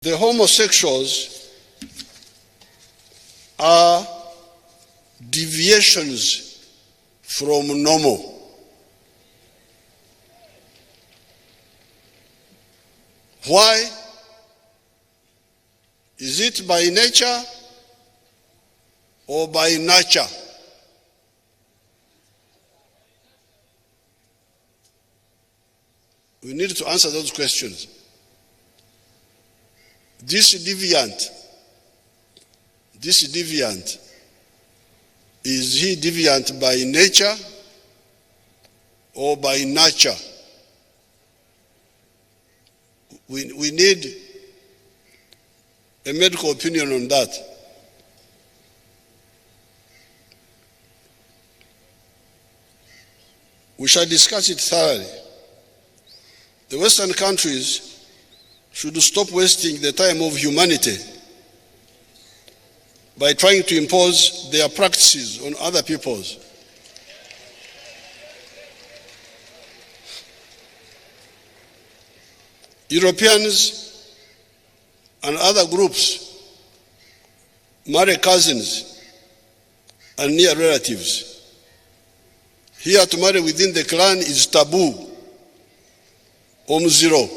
The homosexuals are deviations from normal. Why? Is it by nature or by nurture? We need to answer those questions. This deviant, is he deviant by nature or by nurture? We need a medical opinion on that. We shall discuss it thoroughly. The Western countries should stop wasting the time of humanity by trying to impose their practices on other peoples. Europeans and other groups marry cousins and near relatives. Here, to marry within the clan is taboo, home zero.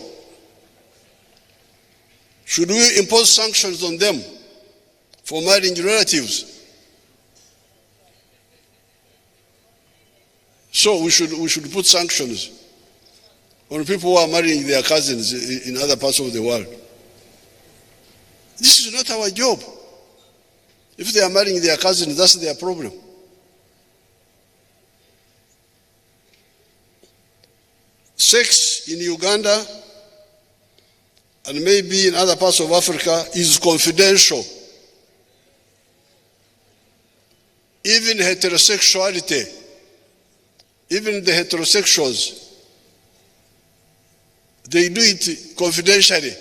Should we impose sanctions on them for marrying relatives? So we should put sanctions on people who are marrying their cousins in other parts of the world. This is not our job. If they are marrying their cousins, that's their problem. Sex in Uganda and maybe in other parts of Africa is confidential. Even heterosexuality, even the heterosexuals, they do it confidentially.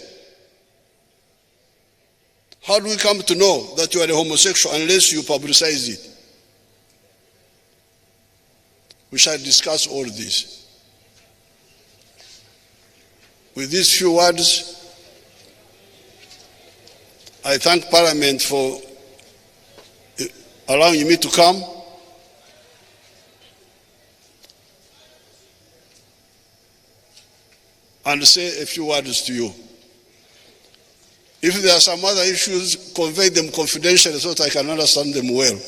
How do we come to know that you are a homosexual unless you publicize it? We shall discuss all this. With these few words, I thank Parliament for allowing me to come. And say a few words to you. If there are some other issues, convey them confidentially so that I can understand them well.